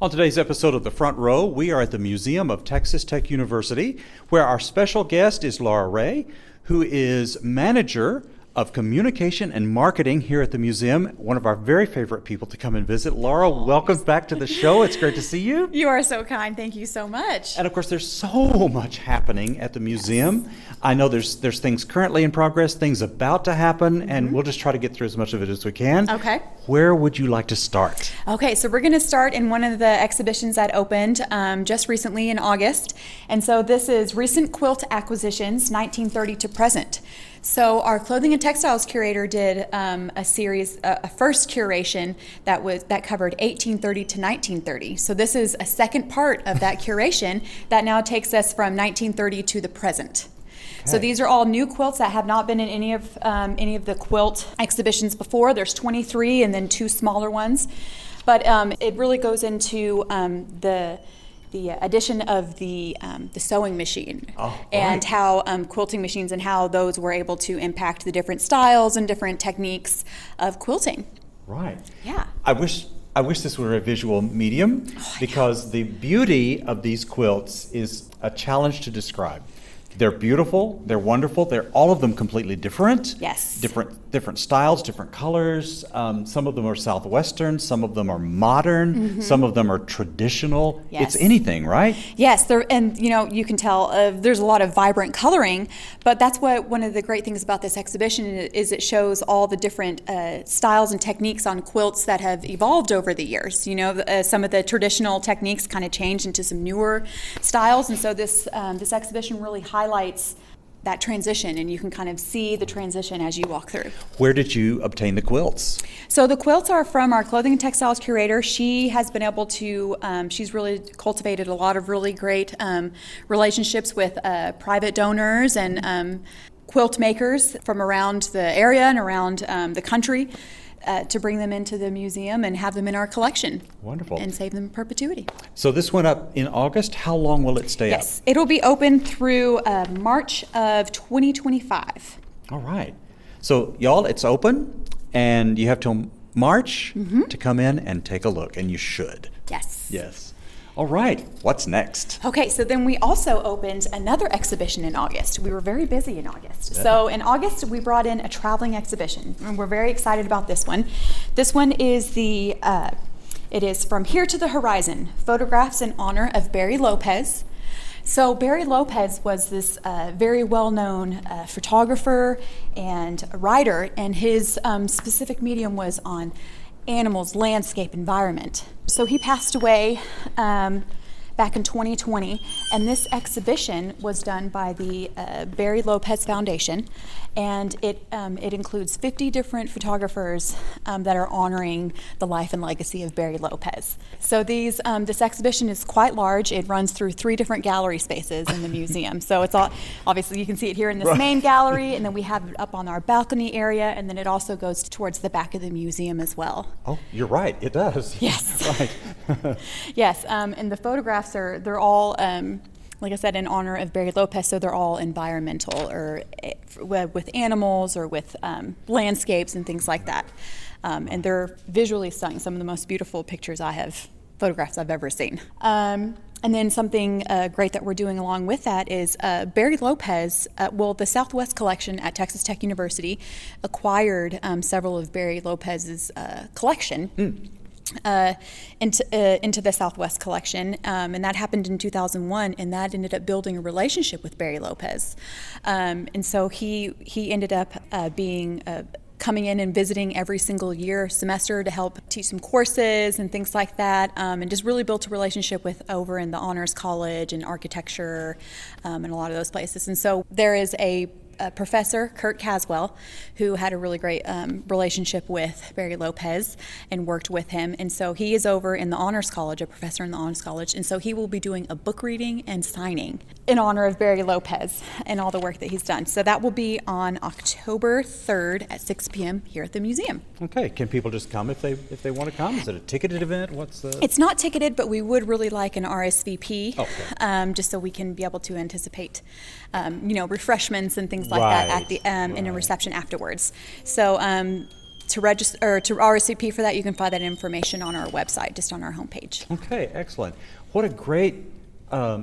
On today's episode of The Front Row, we are at the Museum of Texas Tech University, where our special guest is Laura Ray, who is manager of communication and marketing here at the museum, one of our very favorite people to come and visit. Laura, welcome back to the show. It's great to see you. You are so kind. Thank you so much. And of course, there's so much happening at the museum. I know there's things currently in progress, things about to happen, and we'll just try to get through as much of it as we can. Okay. Where would you like to start? Okay, so we're going to start in one of the exhibitions that opened just recently in August. And so this is Recent Quilt Acquisitions, 1930 to Present. So our clothing and textiles curator did a series, a first curation that covered 1830 to 1930. So this is a second part of that curation that now takes us from 1930 to the present. So these are all new quilts that have not been in any of the quilt exhibitions before. There's 23 and then 2 smaller ones. But it really goes into the addition of the sewing machine and how quilting machines and how those were able to impact the different styles and different techniques of quilting. Right. Yeah. I wish this were a visual medium because the beauty of these quilts is a challenge to describe. They're beautiful, they're wonderful, they're all of them completely different. Yes. Different styles, different colors. Some of them are Southwestern, some of them are modern, some of them are traditional. Yes. It's anything, right? Yes, and you can tell there's a lot of vibrant coloring, but that's what one of the great things about this exhibition is it shows all the different styles and techniques on quilts that have evolved over the years. Some of the traditional techniques kind of changed into some newer styles, and so this exhibition really highlights that transition, and you can kind of see the transition as you walk through. Where did you obtain the quilts? So the quilts are from our clothing and textiles curator. She has been able to, she's really cultivated a lot of really great relationships with private donors and quilt makers from around the area and around the country to bring them into the museum and have them in our collection. Wonderful. And save them in perpetuity. So this went up in August. How long will it stay up? Yes, it'll be open through March of 2025. All right. So y'all, it's open and you have till March to come in and take a look, and you should. Yes. Yes. All right. What's next? Okay, so then we also opened another exhibition in August. We were very busy in August. Yeah. So in August, we brought in a traveling exhibition, and we're very excited about this one. This one is it is From Here to the Horizon, Photographs in Honor of Barry Lopez. So Barry Lopez was this very well-known photographer and writer, and his specific medium was on animals, landscape, environment. So he passed away back in 2020, and this exhibition was done by the Barry Lopez Foundation, and it includes 50 different photographers that are honoring the life and legacy of Barry Lopez. So this exhibition is quite large. It runs through 3 different gallery spaces in the museum. So it's all, obviously you can see it here in this main gallery, and then we have it up on our balcony area, and then it also goes towards the back of the museum as well. Oh, you're right, it does. Yes. Right. Yes, and the photographs they're all, like I said, in honor of Barry Lopez, so they're all environmental or with animals or with landscapes and things like that. And they're visually stunning, some of the most beautiful photographs I've ever seen. And then something great that we're doing along with that is Barry Lopez, the Southwest Collection at Texas Tech University acquired several of Barry Lopez's collection. Into the Southwest Collection, and that happened in 2001, and that ended up building a relationship with Barry Lopez, and so he ended up coming in and visiting every single semester to help teach some courses and things like that, and just really built a relationship with over in the Honors College and architecture and a lot of those places. And so there is a professor, Kurt Caswell, who had a really great relationship with Barry Lopez and worked with him. And so he is over in the Honors College, a professor in the Honors College. And so he will be doing a book reading and signing in honor of Barry Lopez and all the work that he's done. So that will be on October 3rd at 6 p.m. here at the museum. Okay. Can people just come if they want to come? Is it a ticketed event? It's not ticketed, but we would really like an RSVP, just so we can be able to anticipate, refreshments and things like that at the in a reception afterwards. So to register or to RSVP for that, you can find that information on our website, just on our homepage. Okay, excellent. What a great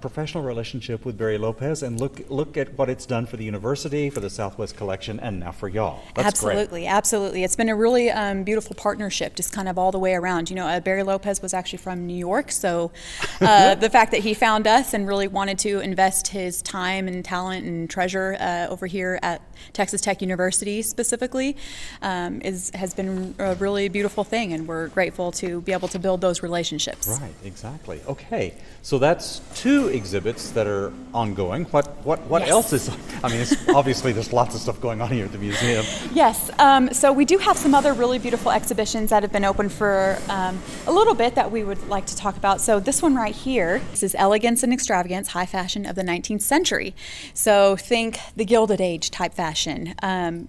professional relationship with Barry Lopez, and look at what it's done for the university, for the Southwest Collection, and now for y'all. That's Absolutely, great. absolutely. It's been a really beautiful partnership, just kind of all the way around. You know, Barry Lopez was actually from New York, so the fact that he found us and really wanted to invest his time and talent and treasure over here at Texas Tech University specifically has been a really beautiful thing, and we're grateful to be able to build those relationships. Right, exactly. Okay, so that's 2 exhibits that are ongoing. What Yes. else is? I mean, obviously there's lots of stuff going on here at the museum. Yes, so we do have some other really beautiful exhibitions that have been open for a little bit that we would like to talk about. So this one right here, this is Elegance and Extravagance, High Fashion of the 19th Century. So think the Gilded Age type fashion.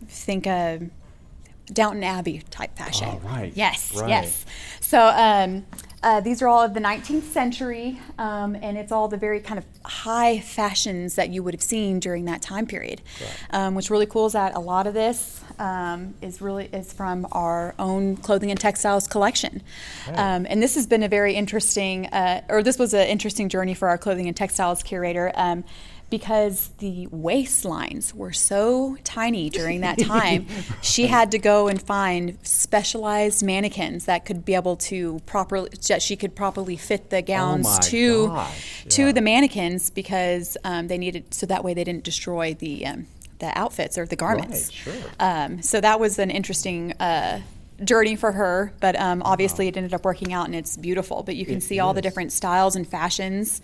Think Downton Abbey type fashion. Oh, right. Yes, Right. yes. So these are all of the 19th century, and it's all the very kind of high fashions that you would have seen during that time period. Right. What's really cool is that a lot of this is from our own clothing and textiles collection. Okay. And this has been a very interesting, this was an interesting journey for our clothing and textiles curator. Because the waistlines were so tiny during that time, she had to go and find specialized mannequins that could be able to that she could properly fit the gowns my to gosh, to yeah. the mannequins, because they needed, so that way they didn't destroy the outfits or the garments. Right, sure. So that was an interesting journey for her, but obviously it ended up working out, and it's beautiful. But you can It see all the is. different styles and fashions.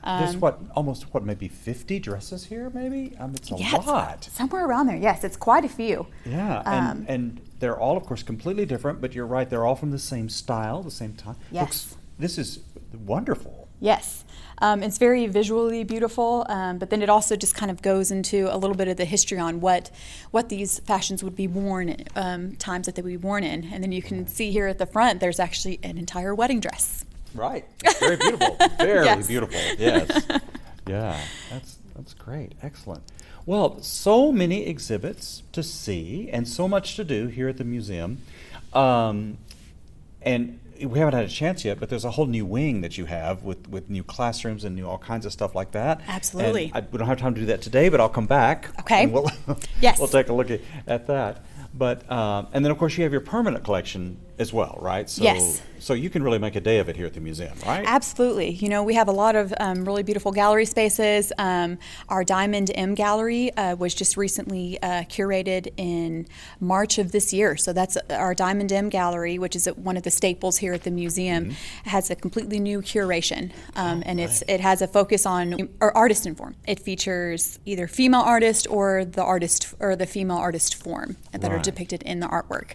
Right. There's almost maybe 50 dresses here, maybe? It's a Yes, lot. somewhere around there. Yes, it's quite a few. Yeah, and they're all, of course, completely different, but you're right, they're all from the same style, the same time. Yes. This is wonderful. Yes. It's very visually beautiful, but then it also just kind of goes into a little bit of the history on what these fashions would be worn, times that they would be worn in. And then you can see here at the front, there's actually an entire wedding dress. Right. It's very beautiful. Very Yes. beautiful. Yes. Yeah. That's great. Excellent. Well, so many exhibits to see and so much to do here at the museum. And we haven't had a chance yet, but there's a whole new wing that you have with new classrooms and new all kinds of stuff like that. Absolutely. And we don't have time to do that today, but I'll come back. Okay. And we'll Yes. we'll take a look at that. But and then of course you have your permanent collection as well, right? So, Yes. So you can really make a day of it here at the museum, right? Absolutely. You know, we have a lot of really beautiful gallery spaces. Our Diamond M Gallery was just recently curated in March of this year. So that's our Diamond M Gallery, which is one of the staples here at the museum. Mm-hmm. Has a completely new curation, and it has a focus on artist inform. It features either female artist or the female artist form that are Right. depicted in the artwork.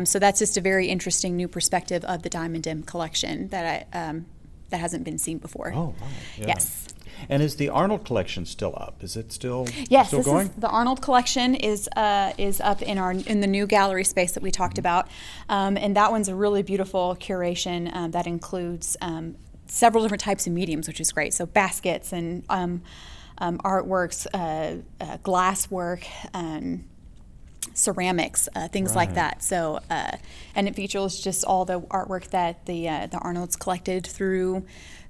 So that's just a very interesting new perspective of the Diamond M collection that that hasn't been seen before. Oh, right. Yeah. Yes. And is the Arnold collection still up? Is it still Yes, still this going? is the Arnold collection is up in the new gallery space that we talked about, and that one's a really beautiful curation that includes several different types of mediums, which is great. So baskets and artworks, glass work. Ceramics, things like Right. that. So, and it features just all the artwork that the Arnolds collected through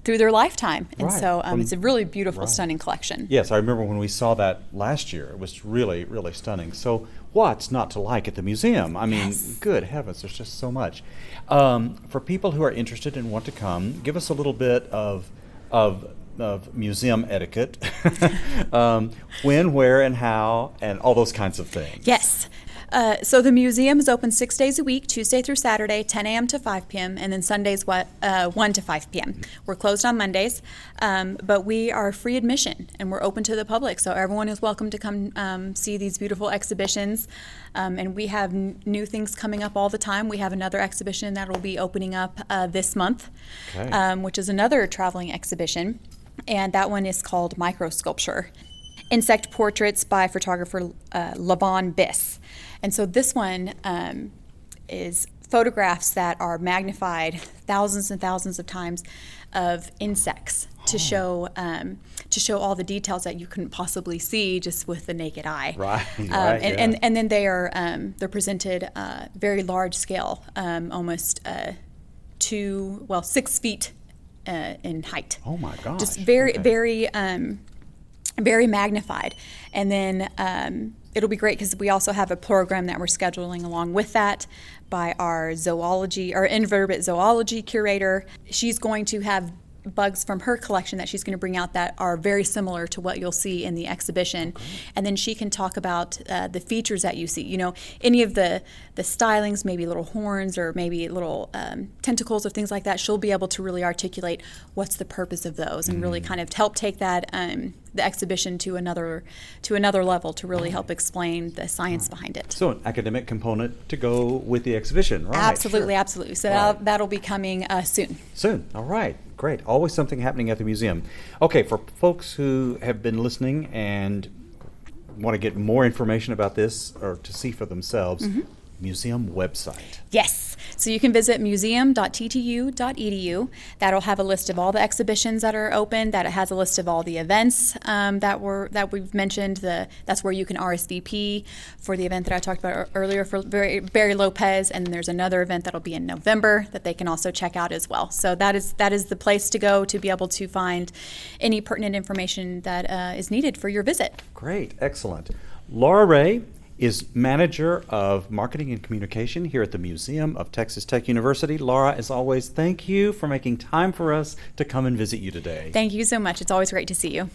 their lifetime, and Right. so it's a really beautiful, Right. stunning collection. Yes, I remember when we saw that last year. It was really, really stunning. So what's not to like at the museum? I mean, Yes. good heavens, there's just so much. For people who are interested and want to come, give us a little bit of museum etiquette. When, where, and how, and all those kinds of things. Yes. So the museum is open 6 days a week, Tuesday through Saturday, 10 a.m. to 5 p.m., and then Sundays 1 to 5 p.m. We're closed on Mondays, but we are free admission, and we're open to the public, so everyone is welcome to come see these beautiful exhibitions. And we have new things coming up all the time. We have another exhibition that will be opening up this month, Okay. which is another traveling exhibition, and that one is called Microsculpture. Insect portraits by photographer Lavon Biss. And so this one is photographs that are magnified thousands and thousands of times of insects to show all the details that you couldn't possibly see just with the naked eye. Right, And then they're presented very large scale, almost 6 feet in height. Oh my gosh. Just very, Okay. very magnified. And then it'll be great because we also have a program that we're scheduling along with that by our invertebrate zoology curator. She's going to have bugs from her collection that she's going to bring out that are very similar to what you'll see in the exhibition. Okay. And then she can talk about the features that you see. You know, any of the stylings, maybe little horns or maybe little tentacles or things like that, she'll be able to really articulate what's the purpose of those and really kind of help take that the exhibition to another level to really help explain the science behind it. So an academic component to go with the exhibition, right? Absolutely, absolutely. So Right. that'll be coming soon. Soon. All right. Great. Always something happening at the museum. Okay, for folks who have been listening and want to get more information about this or to see for themselves, museum website. Yes. So you can visit museum.ttu.edu. That'll have a list of all the exhibitions that are open. That it has a list of all the events that we've mentioned. That's where you can RSVP for the event that I talked about earlier for Barry Lopez. And there's another event that'll be in November that they can also check out as well. So that is the place to go to be able to find any pertinent information that is needed for your visit. Great. Excellent. Laura Ray is Manager of Marketing and Communication here at the Museum of Texas Tech University. Laura, as always, thank you for making time for us to come and visit you today. Thank you so much. It's always great to see you.